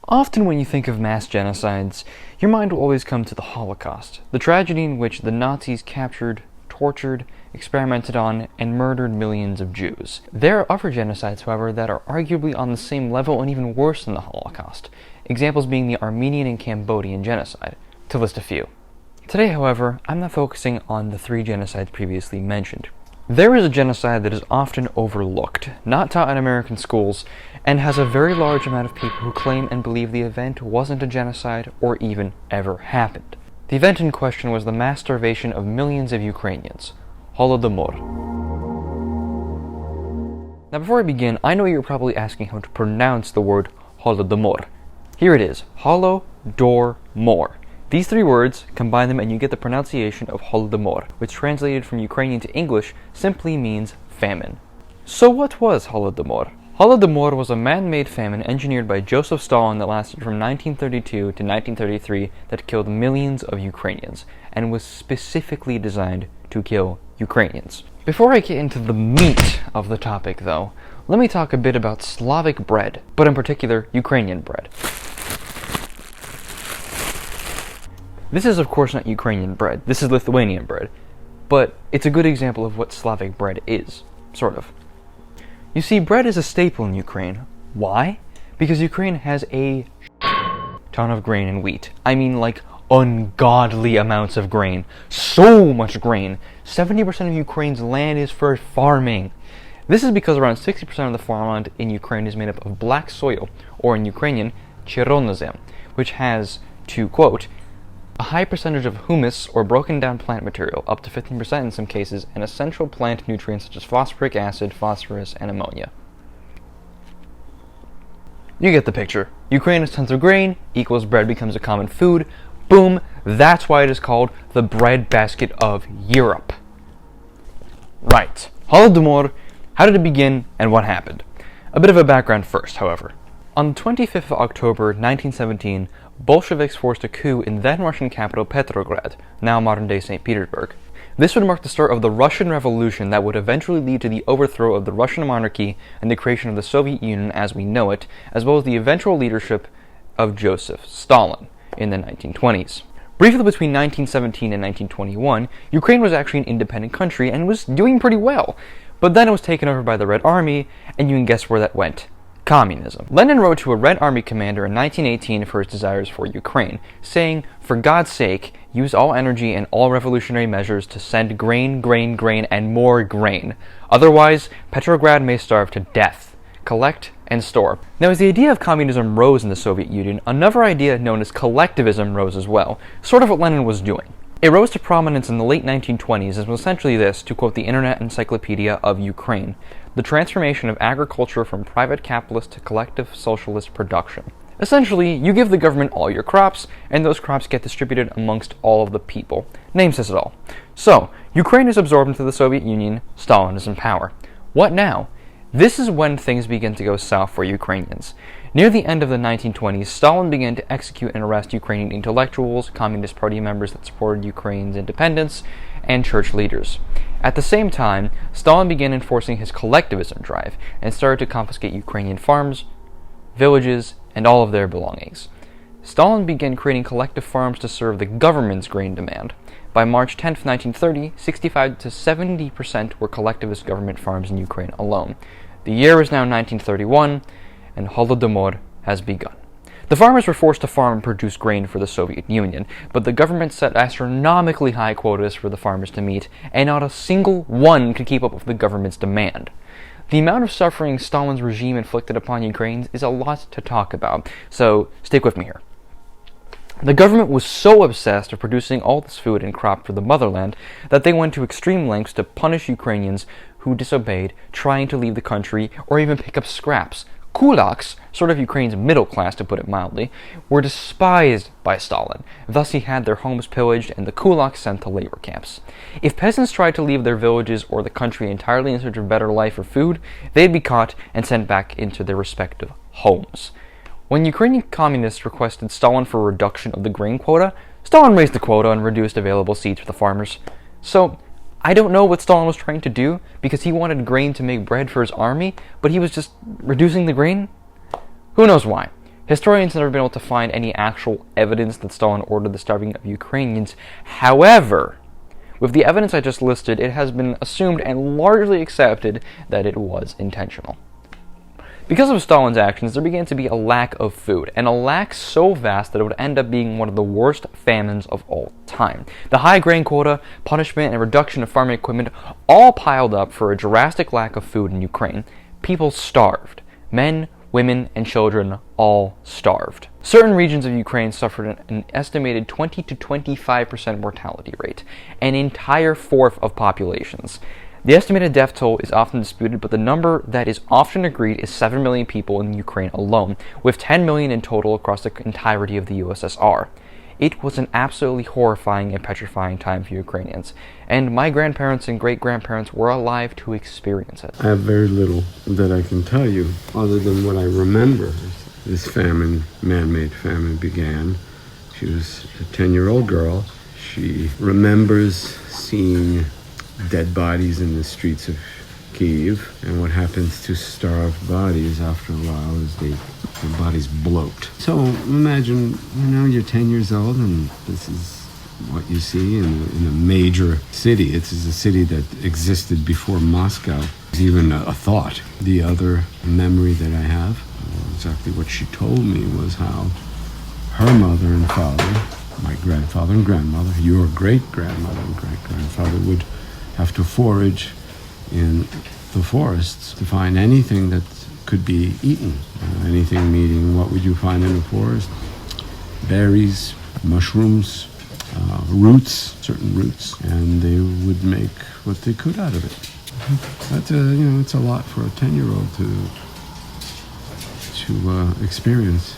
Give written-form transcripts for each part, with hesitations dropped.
Often when you think of mass genocides, your mind will always come to the Holocaust, the tragedy in which the Nazis captured, tortured, experimented on, and murdered millions of Jews. There are other genocides, however, that are arguably on the same level and even worse than the Holocaust, examples being the Armenian and Cambodian genocide, to list a few. Today, however, I'm not focusing on the three genocides previously mentioned. There is a genocide that is often overlooked, not taught in American schools, and has a very large amount of people who claim and believe the event wasn't a genocide or even ever happened. The event in question was the mass starvation of millions of Ukrainians, Holodomor. Now before I begin, I know you're probably asking how to pronounce the word Holodomor. Here it is, Holodomor. These three words, combine them and you get the pronunciation of Holodomor, which translated from Ukrainian to English simply means famine. So what was Holodomor? Holodomor was a man-made famine engineered by Joseph Stalin that lasted from 1932 to 1933 that killed millions of Ukrainians, and was specifically designed to kill Ukrainians. Before I get into the meat of the topic though, let me talk a bit about Slavic bread, but in particular Ukrainian bread. This is of course not Ukrainian bread, this is Lithuanian bread, but it's a good example of what Slavic bread is, sort of. You see, bread is a staple in Ukraine. Why? Because Ukraine has a ton of grain and wheat. I mean like ungodly amounts of grain. So much grain. 70% of Ukraine's land is for farming. This is because around 60% of the farmland in Ukraine is made up of black soil, or in Ukrainian, cherronozem, which has, to quote, a high percentage of humus or broken down plant material, up to 15% in some cases, and essential plant nutrients such as phosphoric acid, phosphorus, and ammonia. You get the picture. Ukraine has tons of grain, equals bread becomes a common food. Boom, that's why it is called the bread basket of Europe. Right, Holodomor, how did it begin and what happened? A bit of a background first, however. On the 25th of October 1917, Bolsheviks forced a coup in then-Russian capital Petrograd, now modern-day St. Petersburg. This would mark the start of the Russian Revolution that would eventually lead to the overthrow of the Russian monarchy and the creation of the Soviet Union as we know it, as well as the eventual leadership of Joseph Stalin in the 1920s. Briefly between 1917 and 1921, Ukraine was actually an independent country and was doing pretty well, but then it was taken over by the Red Army, and you can guess where that went. Communism. Lenin wrote to a Red Army commander in 1918 for his desires for Ukraine, saying, "For God's sake, use all energy and all revolutionary measures to send grain, and more grain. Otherwise, Petrograd may starve to death. Collect and store." Now, as the idea of communism rose in the Soviet Union, another idea known as collectivism rose as well, sort of what Lenin was doing. It rose to prominence in the late 1920s and was essentially this, to quote the Internet Encyclopedia of Ukraine, the transformation of agriculture from private capitalist to collective socialist production. Essentially, you give the government all your crops, and those crops get distributed amongst all of the people. Name says it all. So, Ukraine is absorbed into the Soviet Union, Stalin is in power. What now? This is when things begin to go south for Ukrainians. Near the end of the 1920s, Stalin began to execute and arrest Ukrainian intellectuals, Communist Party members that supported Ukraine's independence, and church leaders. At the same time, Stalin began enforcing his collectivism drive and started to confiscate Ukrainian farms, villages, and all of their belongings. Stalin began creating collective farms to serve the government's grain demand. By March 10, 1930, 65 to 70% were collectivist government farms in Ukraine alone. The year is now 1931, and Holodomor has begun. The farmers were forced to farm and produce grain for the Soviet Union, but the government set astronomically high quotas for the farmers to meet, and not a single one could keep up with the government's demand. The amount of suffering Stalin's regime inflicted upon Ukrainians is a lot to talk about, so stick with me here. The government was so obsessed with producing all this food and crop for the motherland that they went to extreme lengths to punish Ukrainians who disobeyed, trying to leave the country or even pick up scraps. Kulaks, sort of Ukraine's middle class to put it mildly, were despised by Stalin. Thus he had their homes pillaged and the kulaks sent to labor camps. If peasants tried to leave their villages or the country entirely in search of better life or food, they'd be caught and sent back into their respective homes. When Ukrainian communists requested Stalin for a reduction of the grain quota, Stalin raised the quota and reduced available seeds for the farmers. So, I don't know what Stalin was trying to do, because he wanted grain to make bread for his army, but he was just reducing the grain? Who knows why? Historians have never been able to find any actual evidence that Stalin ordered the starving of Ukrainians. However, with the evidence I just listed, it has been assumed and largely accepted that it was intentional. Because of Stalin's actions, there began to be a lack of food, and a lack so vast that it would end up being one of the worst famines of all time. The high grain quota, punishment, and reduction of farming equipment all piled up for a drastic lack of food in Ukraine. People starved. Men, women, and children all starved. Certain regions of Ukraine suffered an estimated 20 to 25% mortality rate, an entire fourth of populations. The estimated death toll is often disputed, but the number that is often agreed is 7 million people in Ukraine alone, with 10 million in total across the entirety of the USSR. It was an absolutely horrifying and petrifying time for Ukrainians, and my grandparents and great-grandparents were alive to experience it. I have very little that I can tell you, other than what I remember. This famine, man-made famine, began. She was a 10-year-old girl. She remembers seeing dead bodies in the streets of Kyiv, and what happens to starved bodies after a while is their bodies bloat. So imagine, you're 10 years old and this is what you see in a major city. It's a city that existed before Moscow was even a thought. The other memory that I have, exactly what she told me, was how her mother and father, my grandfather and grandmother, your great-grandmother and great-grandfather, would have to forage in the forests to find anything that could be eaten. Anything meaning, what would you find in the forest? Berries, mushrooms, roots, certain roots, and they would make what they could out of it. That's it's a lot for a 10-year-old to experience.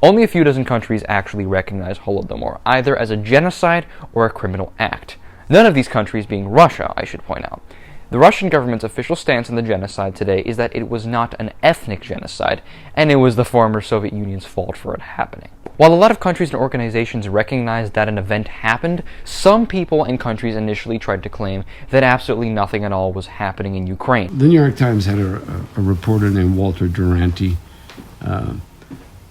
Only a few dozen countries actually recognize Holodomor, either as a genocide or a criminal act. None of these countries being Russia, I should point out. The Russian government's official stance on the genocide today is that it was not an ethnic genocide, and it was the former Soviet Union's fault for it happening. While a lot of countries and organizations recognize that an event happened, some people and countries initially tried to claim that absolutely nothing at all was happening in Ukraine. The New York Times had a reporter named Walter Duranty,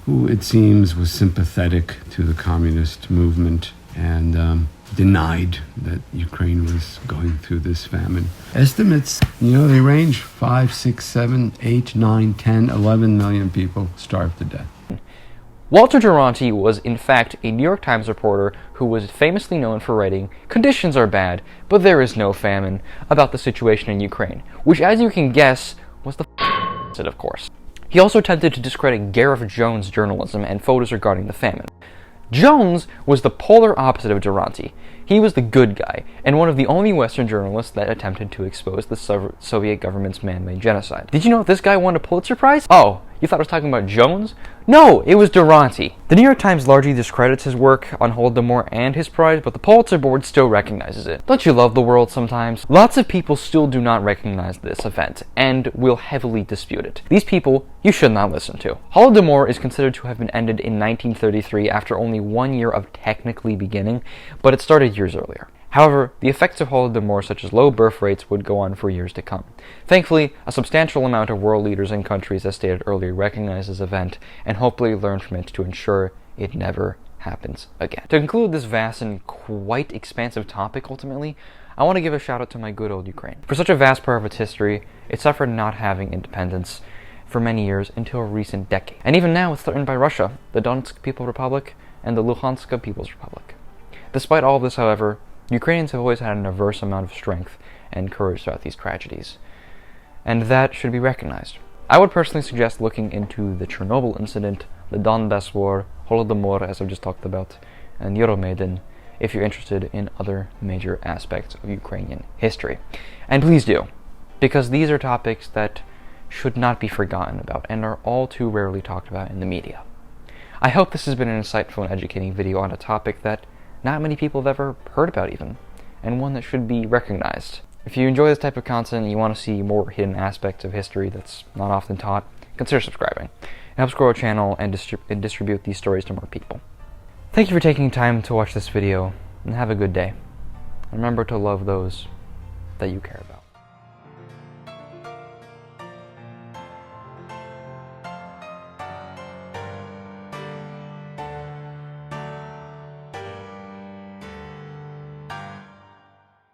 who it seems was sympathetic to the communist movement and denied that Ukraine was going through this famine. Estimates, they range 5, 6, 7, 8, 9, 10, 11 million people starved to death. Walter Duranty was, in fact, a New York Times reporter who was famously known for writing, "Conditions are bad, but there is no famine," about the situation in Ukraine, which, as you can guess, was the opposite, of course. He also attempted to discredit Gareth Jones' journalism and photos regarding the famine. Jones was the polar opposite of Duranty. He was the good guy, and one of the only Western journalists that attempted to expose the Soviet government's man-made genocide. Did you know this guy won a Pulitzer Prize? Oh, you thought I was talking about Jones? No, it was Duranty. The New York Times largely discredits his work on Holodomor and his prize, but the Pulitzer Board still recognizes it. Don't you love the world sometimes? Lots of people still do not recognize this event, and will heavily dispute it. These people you should not listen to. Holodomor is considered to have been ended in 1933 after only 1 year of technically beginning, but it started years earlier. However, the effects of Holodomor, such as low birth rates, would go on for years to come. Thankfully, a substantial amount of world leaders and countries, as stated earlier, recognize this event and hopefully learn from it to ensure it never happens again. To conclude this vast and quite expansive topic, ultimately, I want to give a shout out to my good old Ukraine. For such a vast part of its history, it suffered not having independence for many years until a recent decade. And even now, it's threatened by Russia, the Donetsk People's Republic, and the Luhansk People's Republic. Despite all of this, however, Ukrainians have always had an averse amount of strength and courage throughout these tragedies, and that should be recognized. I would personally suggest looking into the Chernobyl incident, the Donbass War, Holodomor, as I've just talked about, and Euromaidan, if you're interested in other major aspects of Ukrainian history. And please do, because these are topics that should not be forgotten about and are all too rarely talked about in the media. I hope this has been an insightful and educating video on a topic that not many people have ever heard about even, and one that should be recognized. If you enjoy this type of content and you want to see more hidden aspects of history that's not often taught, consider subscribing. It helps grow our channel and distribute these stories to more people. Thank you for taking time to watch this video, and have a good day. Remember to love those that you care about.